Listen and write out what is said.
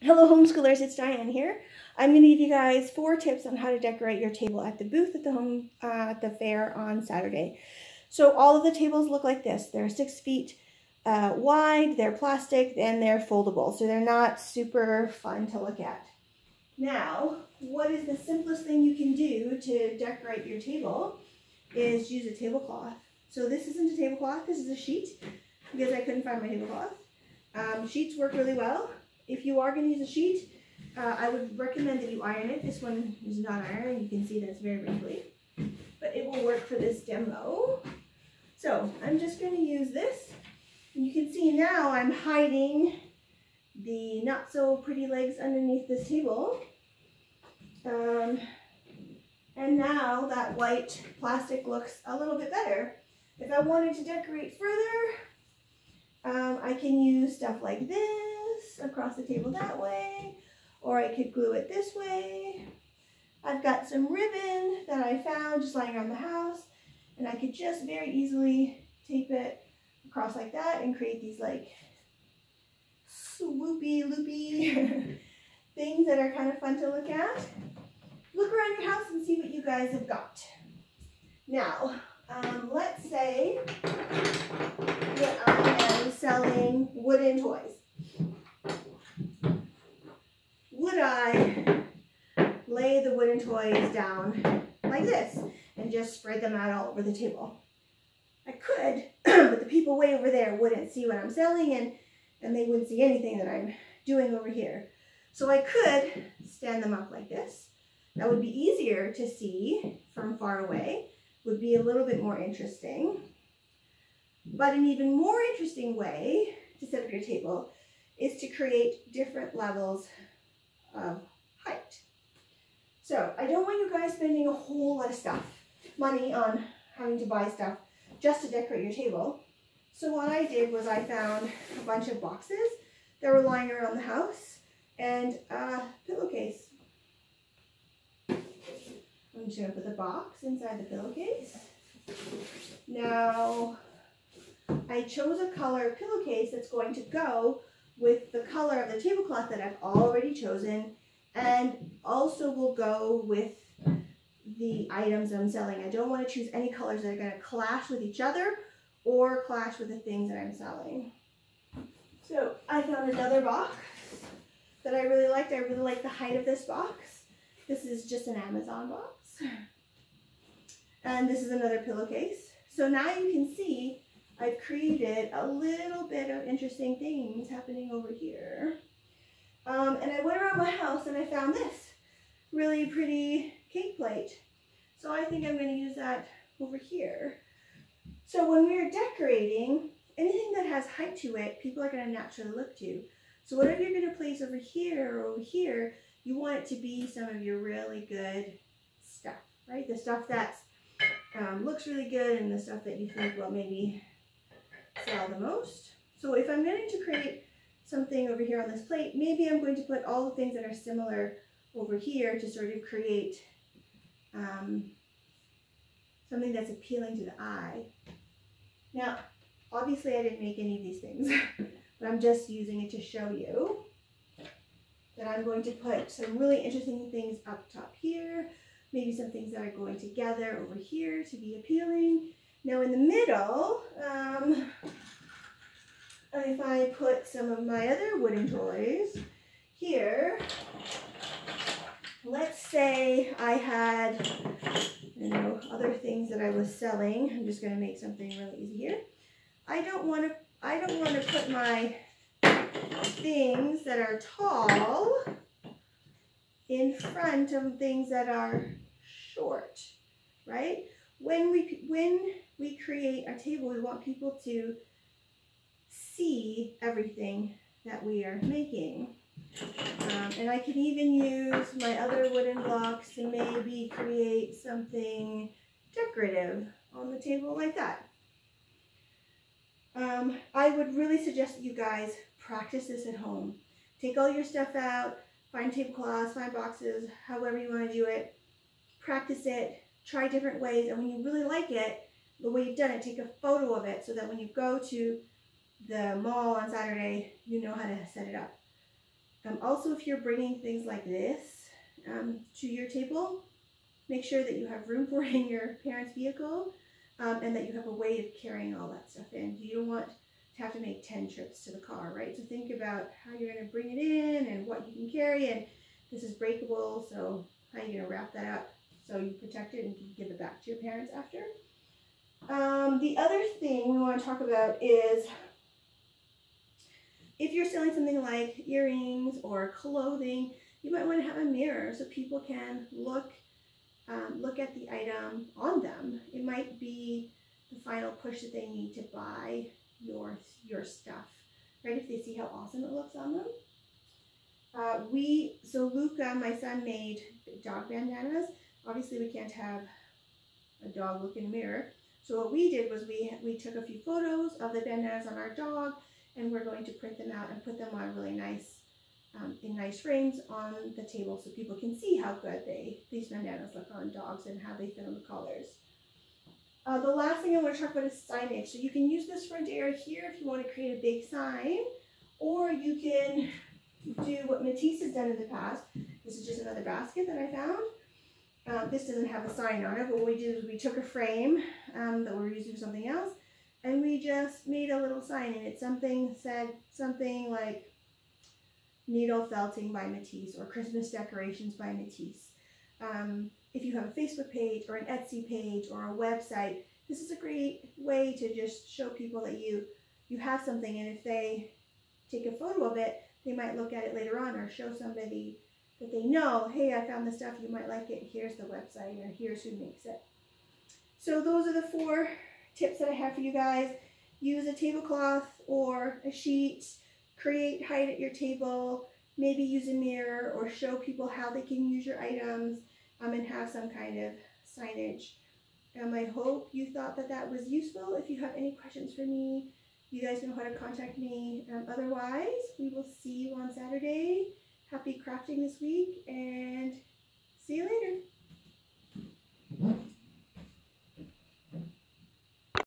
Hello homeschoolers, it's Diane here. I'm going to give you guys 4 tips on how to decorate your table at the booth at the fair on Saturday. So all of the tables look like this. They're 6 feet wide, they're plastic, and they're foldable. So they're not super fun to look at. Now, what is the simplest thing you can do to decorate your table is use a tablecloth. So this isn't a tablecloth, this is a sheet because I couldn't find my tablecloth. Sheets work really well. If you are going to use a sheet, I would recommend that you iron it. This one is not ironed. You can see that it's very wrinkly, but it will work for this demo. So I'm just going to use this. And you can see now I'm hiding the not so pretty legs underneath this table. And now that white plastic looks a little bit better. If I wanted to decorate further, I can use stuff like this across the table that way, or I could glue it this way. I've got some ribbon that I found just lying around the house, and I could just very easily tape it across like that and create these like swoopy, loopy things that are kind of fun to look at. Look around your house and see what you guys have got. Now, let's say that I am selling wooden toys. Would I lay the wooden toys down like this and just spread them out all over the table? I could, but the people way over there wouldn't see what I'm selling, and they wouldn't see anything that I'm doing over here. So I could stand them up like this. That would be easier to see from far away, would be a little bit more interesting. But an even more interesting way to set up your table is to create different levels of height. So I don't want you guys spending a whole lot of money on having to buy stuff just to decorate your table. So what I did was I found a bunch of boxes that were lying around the house and a pillowcase. I'm just going to put the box inside the pillowcase. Now, I chose a color pillowcase that's going to go with the color of the tablecloth that I've already chosen, and also will go with the items I'm selling. I don't want to choose any colors that are going to clash with each other or clash with the things that I'm selling. So I found another box that I really liked. I really like the height of this box. This is just an Amazon box. And this is another pillowcase. So now you can see I've created a little bit of interesting things happening over here. And I went around my house and I found this really pretty cake plate. So I think I'm going to use that over here. So when we're decorating, anything that has height to it, people are going to naturally look to. So whatever you're going to place over here or over here, you want it to be some of your really good stuff, right? The stuff that looks really good and the stuff that you think will maybe sell the most. So if I'm going to create something over here on this plate, maybe I'm going to put all the things that are similar over here to sort of create something that's appealing to the eye. Now, obviously I didn't make any of these things, but I'm just using it to show you that I'm going to put some really interesting things up top here, maybe some things that are going together over here to be appealing. Now in the middle, if I put some of my other wooden toys here, let's say I had, other things that I was selling. I'm just going to make something really easy here. I don't want to put my things that are tall in front of things that are short, right? When we create a table, we want people to see everything that we are making. And I can even use my other wooden blocks to maybe create something decorative on the table like that. I would really suggest that you guys practice this at home. Take all your stuff out, find tablecloths, find boxes, however you want to do it. Practice it, try different ways, and when you really like it, the way you've done it, take a photo of it so that when you go to the mall on Saturday, you know how to set it up. Also, if you're bringing things like this to your table, make sure that you have room for it in your parents' vehicle, and that you have a way of carrying all that stuff in. You don't want to have to make 10 trips to the car, right? So think about how you're going to bring it in and what you can carry, and this is breakable, so how you're going to wrap that up so you protect it and you can give it back to your parents after. The other thing we want to talk about is if you're selling something like earrings or clothing, you might want to have a mirror so people can look at the item on them. It might be the final push that they need to buy your stuff, right? If they see how awesome it looks on them. So Luca, my son, made dog bandanas. Obviously, we can't have a dog look in a mirror. So what we did was we took a few photos of the bandanas on our dog, and we're going to print them out and put them on really nice, in nice frames on the table so people can see how good these bandanas look on dogs and how they fit on the collars. The last thing I want to talk about is signage. So you can use this front area here if you want to create a big sign, or you can do what Matisse has done in the past. This is just another basket that I found. This doesn't have a sign on it, but what we did is we took a frame that we were using for something else, and we just made a little sign, and it said something like needle felting by Matisse or Christmas decorations by Matisse. If you have a Facebook page or an Etsy page or a website, this is a great way to just show people that you have something, and if they take a photo of it, they might look at it later on or show somebody that they know, hey, I found this stuff, you might like it, here's the website, or here's who makes it. So those are the 4 tips that I have for you guys. Use a tablecloth or a sheet, hide at your table, maybe use a mirror or show people how they can use your items, and have some kind of signage. I hope you thought that was useful. If you have any questions for me, you guys know how to contact me. Otherwise, we will see you on Saturday. Happy crafting this week, and